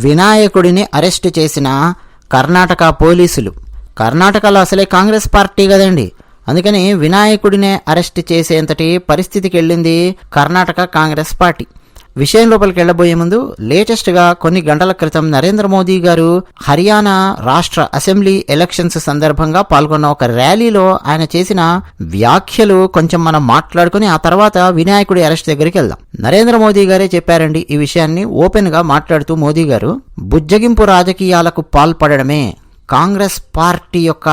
వినాయకుడిని అరెస్ట్ చేసిన కర్ణాటక పోలీసులు. కర్ణాటకలో అసలే కాంగ్రెస్ పార్టీ కదండి, అందుకని వినాయకుడినే అరెస్ట్ చేసేంతటి పరిస్థితికి వెళ్ళింది కర్ణాటక కాంగ్రెస్ పార్టీ. విషయం లోపలికి వెళ్లబోయే ముందు లేటెస్ట్గా కొన్ని గంటల క్రితం నరేంద్ర మోదీ గారు హర్యానా రాష్ట్ర అసెంబ్లీ ఎలక్షన్స్ సందర్భంగా పాల్గొన్న ఒక ర్యాలీలో ఆయన చేసిన వ్యాఖ్యలు కొంచెం మనం మాట్లాడుకుని ఆ తర్వాత వినాయకుడి అరెస్ట్ దగ్గరికి వెళ్దాం. నరేంద్ర మోదీ గారే చెప్పారండి ఈ విషయాన్ని ఓపెన్ గా మాట్లాడుతూ. మోదీ గారు బుజ్జగింపు రాజకీయాలకు పాల్పడడమే కాంగ్రెస్ పార్టీ యొక్క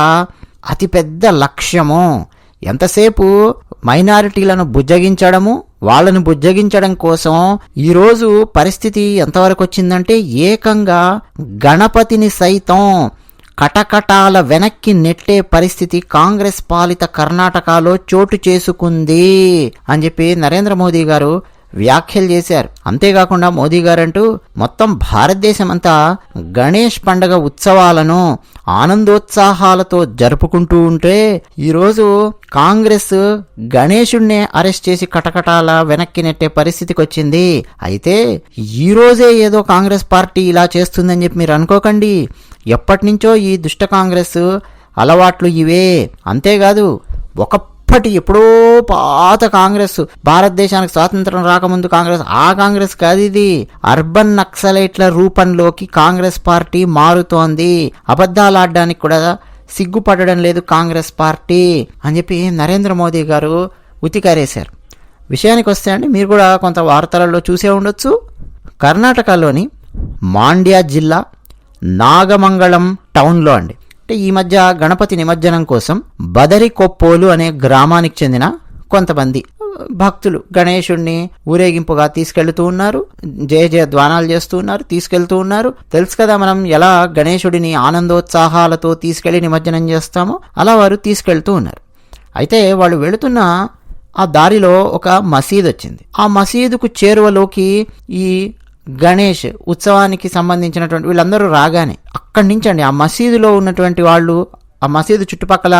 అతిపెద్ద లక్ష్యము. ఎంతసేపు మైనారిటీలను బుజ్జగించడము, వాళ్ళను బుజ్జగించడం కోసం ఈరోజు పరిస్థితి ఎంతవరకు వచ్చిందంటే ఏకంగా గణపతిని సైతం కటకటాల వెనక్కి నెట్టే పరిస్థితి కాంగ్రెస్ పాలిత కర్ణాటకలో చోటు చేసుకుంది అని చెప్పి నరేంద్ర మోదీ గారు వ్యాఖ్యలు చేశారు. అంతేకాకుండా మోదీ గారంటూ మొత్తం భారతదేశం అంతా గణేష్ పండగ ఉత్సవాలను ఆనందోత్సాహాలతో జరుపుకుంటూ ఉంటే ఈరోజు కాంగ్రెస్ గణేశుడినే అరెస్ట్ చేసి కటకటాల వెనక్కి నెట్టే పరిస్థితికి వచ్చింది. అయితే ఈరోజే ఏదో కాంగ్రెస్ పార్టీ ఇలా చేస్తుందని చెప్పి మీరు అనుకోకండి. ఎప్పటి నుంచో ఈ దుష్ట కాంగ్రెస్ అలవాట్లు ఇవే. అంతేకాదు ఎప్పుడో పాత కాంగ్రెస్, భారతదేశానికి స్వాతంత్రం రాకముందు కాంగ్రెస్, ఆ కాంగ్రెస్ కాదు ఇది. అర్బన్ నక్సలైట్ల రూపంలోకి కాంగ్రెస్ పార్టీ మారుతోంది. అబద్ధాలు ఆడడానికి కూడా సిగ్గుపడడం లేదు కాంగ్రెస్ పార్టీ అని చెప్పి నరేంద్ర మోదీ గారు ఉతికారేశారు. విషయానికి వస్తే అండి, మీరు కూడా కొంత వార్తలలో చూసే ఉండొచ్చు. కర్ణాటకలోని మాండ్యా జిల్లా నాగమంగళం టౌన్లో అండి, అంటే ఈ మధ్య గణపతి నిమజ్జనం కోసం బదరికొప్పోలు అనే గ్రామానికి చెందిన కొంతమంది భక్తులు గణేశుడిని ఊరేగింపుగా తీసుకెళ్తూ ఉన్నారు. జయ జయ ధ్వానాలు చేస్తూ ఉన్నారు, తీసుకెళ్తూ ఉన్నారు. తెలుసు కదా మనం ఎలా గణేశుడిని ఆనందోత్సాహాలతో తీసుకెళ్లి నిమజ్జనం చేస్తామో అలా వారు తీసుకెళ్తూ ఉన్నారు. అయితే వాళ్ళు వెళుతున్న ఆ దారిలో ఒక మసీదు వచ్చింది. ఆ మసీదుకు చేరువలోకి ఈ గణేష్ ఉత్సవానికి సంబంధించినటువంటి వీళ్ళందరూ రాగానే అక్కడి నుంచి అండి ఆ మసీదులో ఉన్నటువంటి వాళ్ళు, ఆ మసీదు చుట్టుపక్కల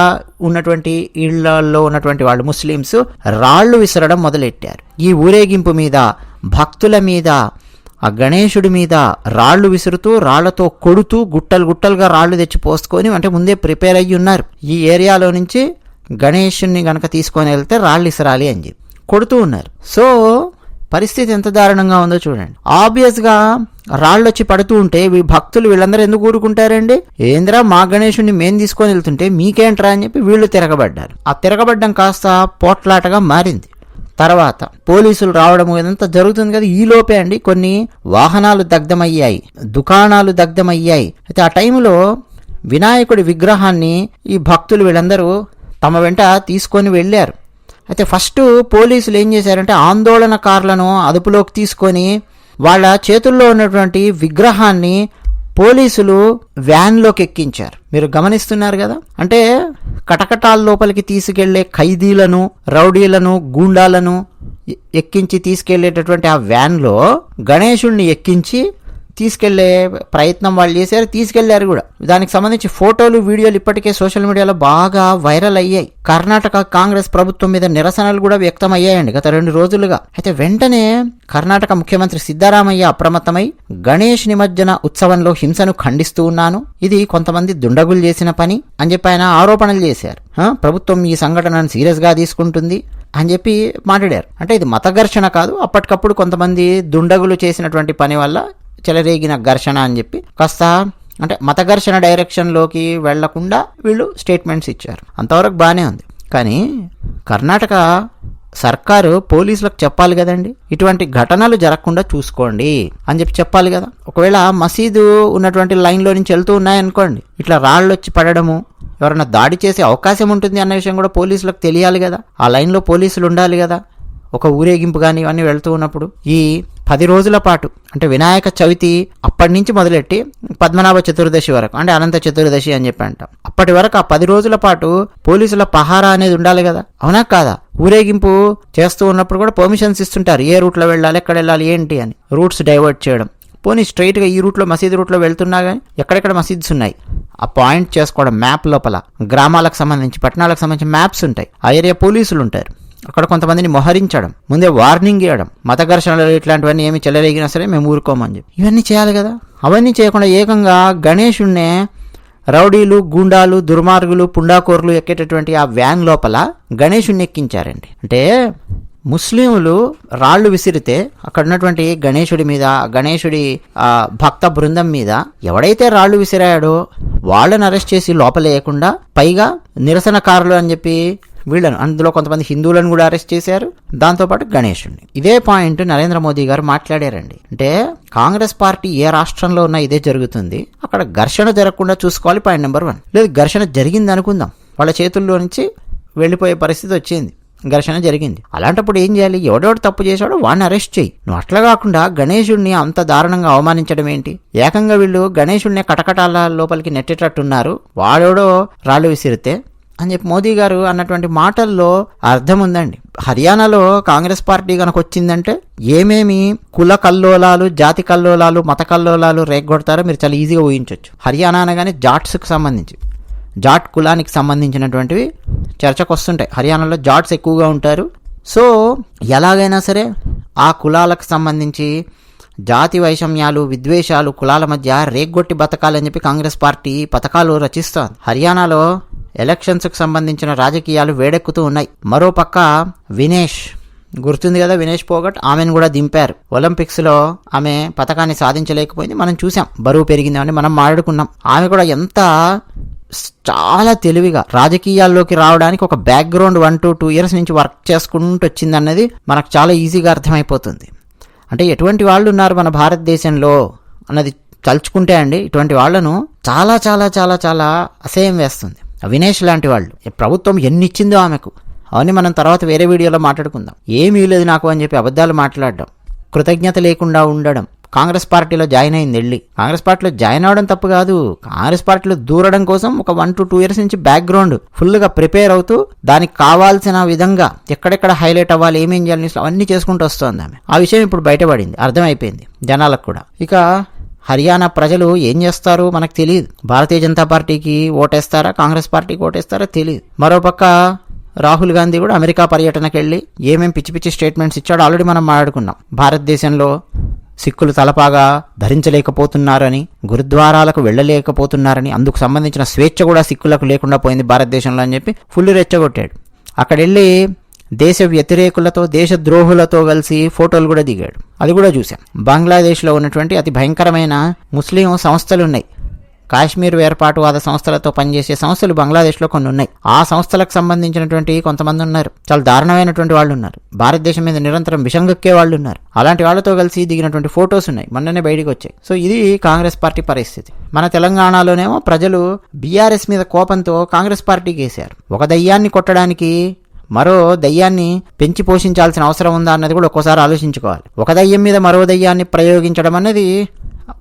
ఉన్నటువంటి ఇళ్లలో ఉన్నటువంటి వాళ్ళు ముస్లిమ్స్ రాళ్లు విసరడం మొదలెట్టారు. ఈ ఊరేగింపు మీద, భక్తుల మీద, ఆ గణేశుడి మీద రాళ్లు విసురుతూ, రాళ్లతో కొడుతూ, గుట్టలు గుట్టలుగా రాళ్లు తెచ్చి పోసుకొని, అంటే ముందే ప్రిపేర్ అయ్యి ఉన్నారు. ఈ ఏరియాలో నుంచి గణేశుడిని గనక తీసుకొని వెళ్తే రాళ్ళు విసరాలి అని చెప్పి కొడుతూ ఉన్నారు. సో పరిస్థితి ఎంత దారుణంగా ఉందో చూడండి. ఆబ్వియస్ గా రాళ్ళు వచ్చి పడుతూ ఉంటే భక్తులు వీళ్ళందరూ ఎందుకు ఊరుకుంటారండి? ఏంద్రా మా గణేశుడిని మేం తీసుకొని వెళ్తుంటే మీకేంట్రా అని చెప్పి వీళ్ళు తిరగబడ్డారు. ఆ తిరగబడ్డం కాస్త పోట్లాటగా మారింది. తర్వాత పోలీసులు రావడం ఇదంతా జరుగుతుంది కదా. ఈ లోపే అండి కొన్ని వాహనాలు దగ్ధమయ్యాయి, దుకాణాలు దగ్ధమయ్యాయి. అయితే ఆ టైంలో వినాయకుడి విగ్రహాన్ని ఈ భక్తులు వీళ్ళందరూ తమ వెంట తీసుకొని వెళ్ళారు. అయితే ఫస్ట్ పోలీసులు ఏం చేశారంటే ఆందోళనకారులను అదుపులోకి తీసుకొని వాళ్ళ చేతుల్లో ఉన్నటువంటి విగ్రహాన్ని పోలీసులు వ్యాన్లోకి ఎక్కించారు. మీరు గమనిస్తున్నారు కదా, అంటే కటకటాల లోపలికి తీసుకెళ్లే ఖైదీలను, రౌడీలను, గూండాలను ఎక్కించి తీసుకెళ్లేటటువంటి ఆ వ్యాన్లో గణేశుడిని ఎక్కించి తీసుకెళ్లే ప్రయత్నం వాళ్ళు చేశారు, తీసుకెళ్లారు కూడా. దానికి సంబంధించి ఫోటోలు, వీడియోలు ఇప్పటికే సోషల్ మీడియాలో బాగా వైరల్ అయ్యాయి. కర్ణాటక కాంగ్రెస్ ప్రభుత్వం మీద నిరసనలు కూడా వ్యక్తం అయ్యాయండి గత 2 రోజులుగా. అయితే వెంటనే కర్ణాటక ముఖ్యమంత్రి సిద్ధరామయ్య అప్రమత్తమై గణేష్ నిమజ్జన ఉత్సవంలో హింసను ఖండిస్తూ ఉన్నాను, ఇది కొంతమంది దుండగులు చేసిన పని అని చెప్పి ఆయన ఆరోపణలు చేశారు. ప్రభుత్వం ఈ సంఘటనను సీరియస్ గా తీసుకుంటుంది అని చెప్పి మాట్లాడారు. అంటే ఇది మత ఘర్షణ కాదు, అప్పటికప్పుడు కొంతమంది దుండగులు చేసినటువంటి పని వల్ల చెలరేగిన ఘర్షణ అని చెప్పి కాస్త అంటే మత ఘర్షణ డైరెక్షన్లోకి వెళ్లకుండా వీళ్ళు స్టేట్మెంట్స్ ఇచ్చారు. అంతవరకు బాగానే ఉంది. కానీ కర్ణాటక సర్కారు పోలీసులకు చెప్పాలి కదండి, ఇటువంటి ఘటనలు జరగకుండా చూసుకోండి అని చెప్పి చెప్పాలి కదా. ఒకవేళ మసీదు ఉన్నటువంటి లైన్లో నుంచి వెళ్తూ ఉన్నాయనుకోండి, ఇట్లా రాళ్ళు వచ్చి పడడము, ఎవరైనా దాడి చేసే అవకాశం ఉంటుంది అన్న విషయం కూడా పోలీసులకు తెలియాలి కదా. ఆ లైన్లో పోలీసులు ఉండాలి కదా. ఒక ఊరేగింపు కానీ ఇవన్నీ వెళ్తూ ఉన్నప్పుడు ఈ 10 రోజుల పాటు, అంటే వినాయక చవితి అప్పటి నుంచి మొదలెట్టి పద్మనాభ చతుర్దశి వరకు, అంటే అనంత చతుర్దశి అని చెప్పి అంటాం, అప్పటి వరకు ఆ 10 రోజుల పాటు పోలీసుల పహారా అనేది ఉండాలి కదా. అవునా కాదా? ఊరేగింపు చేస్తూ ఉన్నప్పుడు కూడా పర్మిషన్స్ ఇస్తుంటారు, ఏ రూట్లో వెళ్ళాలి, ఎక్కడ వెళ్ళాలి, ఏంటి అని. రూట్స్ డైవర్ట్ చేయడం, పోనీ స్ట్రైట్గా ఈ రూట్లో మసీదు రూట్లో వెళ్తున్నా కానీ ఎక్కడెక్కడ మసీద్స్ ఉన్నాయి ఆ పాయింట్ చేసుకోవడం. మ్యాప్ లోపల గ్రామాలకు సంబంధించి, పట్టణాలకు సంబంధించి మ్యాప్స్ ఉంటాయి, ఆ ఏరియా పోలీసులు ఉంటారు. అక్కడ కొంతమందిని మొహరించడం, ముందే వార్నింగ్ ఇవ్వడం, మత ఘర్షణలు ఇట్లాంటివన్నీ ఏమి చెల్లరేగినా సరే మేము ఊరుకోమని చెప్పి ఇవన్నీ చేయాలి కదా. అవన్నీ చేయకుండా ఏకంగా గణేషుణ్ణే రౌడీలు, గూండాలు, దుర్మార్గులు, పుండాకోర్లు ఎక్కేటటువంటి ఆ వ్యాన్ లోపల గణేషుణ్ణి ఎక్కించారండి. అంటే ముస్లింలు రాళ్లు విసిరితే అక్కడ ఉన్నటువంటి గణేశుడి మీద, గణేశుడి భక్త బృందం మీద ఎవడైతే రాళ్లు విసిరాడో వాళ్ళని అరెస్ట్ చేసి లోపలేయకుండా పైగా నిరసనకారులు అని చెప్పి వీళ్ళను, అందులో కొంతమంది హిందువులను కూడా అరెస్ట్ చేశారు, దాంతోపాటు గణేశుడిని. ఇదే పాయింట్ నరేంద్ర మోదీ గారు మాట్లాడారండి. అంటే కాంగ్రెస్ పార్టీ ఏ రాష్ట్రంలో ఉన్నా ఇదే జరుగుతుంది, అక్కడ ఘర్షణ జరగకుండా చూసుకోవాలి. Point number 1. లేదు ఘర్షణ జరిగింది అనుకుందాం, వాళ్ళ చేతుల్లో నుంచి వెళ్ళిపోయే పరిస్థితి వచ్చింది, ఘర్షణ జరిగింది. అలాంటప్పుడు ఏం చేయాలి? ఎవడెవడు తప్పు చేశాడో వాడిని అరెస్ట్ చేయి. నువ్వు అట్లా కాకుండా గణేశుడిని అంత దారుణంగా అవమానించడం ఏంటి? ఏకంగా వీళ్ళు గణేశుడిని కటకటాల లోపలికి నెట్టేటట్టున్నారు, వాడెవడో రాళ్ళు విసిరితే అని చెప్పి మోదీ గారు అన్నటువంటి మాటల్లో అర్థం ఉందండి. హర్యానాలో కాంగ్రెస్ పార్టీ కనుక వచ్చిందంటే ఏమేమి కుల కల్లోలాలు, జాతి కల్లోలాలు, మత కల్లోలాలు రేగొడతారో మీరు చాలా ఈజీగా ఊహించవచ్చు. హర్యానా అనగానే జాట్స్కి సంబంధించి, జాట్ కులానికి సంబంధించినటువంటివి చర్చకు వస్తుంటాయి. హర్యానాలో జాట్స్ ఎక్కువగా ఉంటారు. సో ఎలాగైనా సరే ఆ కులాలకు సంబంధించి జాతి వైషమ్యాలు, విద్వేషాలు, కులాల మధ్య రేగ్గొట్టి బతకాలని చెప్పి కాంగ్రెస్ పార్టీ పథకాలు రచిస్తోంది. హర్యానాలో ఎలక్షన్స్కి సంబంధించిన రాజకీయాలు వేడెక్కుతూ ఉన్నాయి. మరోపక్క వినేష్, గుర్తుంది కదా వినేష్ పోగట్, ఆమెను కూడా దింపారు. ఒలింపిక్స్లో ఆమె పథకాన్ని సాధించలేకపోయింది, మనం చూసాం, బరువు పెరిగిందని మనం మాట్లాడుకున్నాం. ఆమె కూడా ఎంత చాలా తెలివిగా రాజకీయాల్లోకి రావడానికి ఒక బ్యాక్గ్రౌండ్ 1 to 2 years నుంచి వర్క్ చేసుకుంటూ వచ్చిందన్నది మనకు చాలా ఈజీగా అర్థమైపోతుంది. అంటే ఎటువంటి వాళ్ళు ఉన్నారు మన భారతదేశంలో అన్నది తలుచుకుంటే అండి, ఇటువంటి వాళ్లను చాలా చాలా చాలా చాలా అసహ్యం వేస్తుంది. వినేష్ లాంటి వాళ్ళు ప్రభుత్వం ఎన్ని ఇచ్చిందో ఆమెకు, అవన్నీ మనం తర్వాత వేరే వీడియోలో మాట్లాడుకుందాం. ఏమీ లేదు నాకు అని చెప్పి అబద్ధాలు మాట్లాడడం, కృతజ్ఞత లేకుండా ఉండడం. కాంగ్రెస్ పార్టీలో జాయిన్ అయింది వెళ్ళి, కాంగ్రెస్ పార్టీలో జాయిన్ అవడం తప్పు కాదు, కాంగ్రెస్ పార్టీలో దూరడం కోసం ఒక 1 to 2 years నుంచి బ్యాక్గ్రౌండ్ ఫుల్గా ప్రిపేర్ అవుతూ దానికి కావాల్సిన విధంగా ఎక్కడెక్కడ హైలైట్ అవ్వాలి, ఏమేం చేయాలి అవన్నీ చేసుకుంటూ వస్తుంది ఆమె. ఆ విషయం ఇప్పుడు బయటపడింది, అర్థమైపోయింది జనాలకు కూడా. ఇక హర్యానా ప్రజలు ఏం చేస్తారు మనకు తెలియదు. భారతీయ జనతా పార్టీకి ఓటేస్తారా, కాంగ్రెస్ పార్టీకి ఓటేస్తారా తెలియదు. మరోపక్క రాహుల్ గాంధీ కూడా అమెరికా పర్యటనకు వెళ్ళి ఏమేం పిచ్చి పిచ్చి స్టేట్మెంట్స్ ఇచ్చాడో ఆల్రెడీ మనం మాట్లాడుకున్నాం. భారతదేశంలో సిక్కులు తలపాగా ధరించలేకపోతున్నారని, గురుద్వారాలకు వెళ్ళలేకపోతున్నారని, అందుకు సంబంధించిన స్వేచ్ఛ కూడా సిక్కులకు లేకుండా పోయింది భారతదేశంలో అని చెప్పి ఫుల్ రెచ్చగొట్టాడు. అక్కడ వెళ్ళి దేశ వ్యతిరేకులతో, దేశ ద్రోహులతో కలిసి ఫోటోలు కూడా దిగాడు, అది కూడా చూసాం. బంగ్లాదేశ్లో ఉన్నటువంటి అతి భయంకరమైన ముస్లిం సంస్థలు ఉన్నాయి, కాశ్మీర్ వేర్పాటువాద సంస్థలతో పనిచేసే సంస్థలు బంగ్లాదేశ్లో కొన్ని ఉన్నాయి. ఆ సంస్థలకు సంబంధించినటువంటి కొంతమంది ఉన్నారు, చాలా దారుణమైనటువంటి వాళ్ళు ఉన్నారు, భారతదేశం మీద నిరంతరం విషంగక్కే వాళ్ళు ఉన్నారు. అలాంటి వాళ్ళతో కలిసి దిగినటువంటి ఫొటోస్ ఉన్నాయి, మొన్ననే బయటకు వచ్చాయి. సో ఇది కాంగ్రెస్ పార్టీ పరిస్థితి. మన తెలంగాణలోనేమో ప్రజలు బీఆర్ఎస్ మీద కోపంతో కాంగ్రెస్ పార్టీకి వేశారు. ఒక దయ్యాన్ని కొట్టడానికి మరో దయ్యాన్ని పెంచి పోషించాల్సిన అవసరం ఉందా అన్నది కూడా ఒక్కోసారి ఆలోచించుకోవాలి. ఒక దయ్యం మీద మరో దయ్యాన్ని ప్రయోగించడం అనేది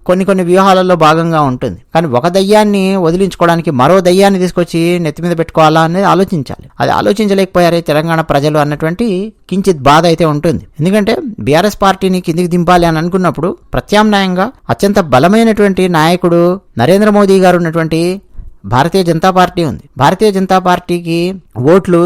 కొన్ని వ్యూహాలలో భాగంగా ఉంటుంది. కానీ ఒక దయ్యాన్ని వదిలించుకోవడానికి మరో దయ్యాన్ని తీసుకొచ్చి నెత్తి మీద పెట్టుకోవాలా అనేది ఆలోచించాలి. అది ఆలోచించలేకపోయారే తెలంగాణ ప్రజలు అన్నటువంటి కించిత్ బాధ అయితే ఉంటుంది. ఎందుకంటే బీఆర్ఎస్ పార్టీని కిందికి దింపాలి అని అనుకున్నప్పుడు ప్రత్యామ్నాయంగా అత్యంత బలమైనటువంటి నాయకుడు నరేంద్ర మోదీ గారు ఉన్నటువంటి భారతీయ జనతా పార్టీ ఉంది. భారతీయ జనతా పార్టీకి ఓట్లు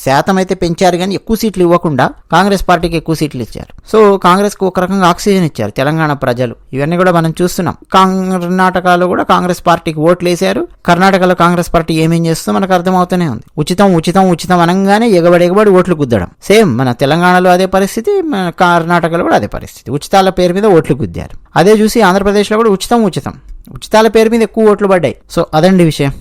శాతం అయితే పెంచారు, కానీ ఎక్కువ సీట్లు ఇవ్వకుండా కాంగ్రెస్ పార్టీకి ఎక్కువ సీట్లు ఇచ్చారు. సో కాంగ్రెస్కు ఒక రకంగా ఆక్సిజన్ ఇచ్చారు తెలంగాణ ప్రజలు. ఇవన్నీ కూడా మనం చూస్తున్నాం. కర్ణాటకలో కూడా కాంగ్రెస్ పార్టీకి ఓట్లు వేశారు. కర్ణాటకలో కాంగ్రెస్ పార్టీ ఏమేం చేస్తుందో మనకు అర్థమవుతూనే ఉంది. ఉచితం ఉచితం ఉచితం అనగానే ఎగబడి ఓట్లు గుద్దడం. సేమ్ మన తెలంగాణలో అదే పరిస్థితి, మన కర్ణాటకలో కూడా అదే పరిస్థితి. ఉచితాల పేరు మీద ఓట్లు గుద్దారు. అదే చూసి ఆంధ్రప్రదేశ్లో కూడా ఉచితం ఉచితాల పేరు మీద ఎక్కువ ఓట్లు పడ్డాయి. సో అదండి విషయం.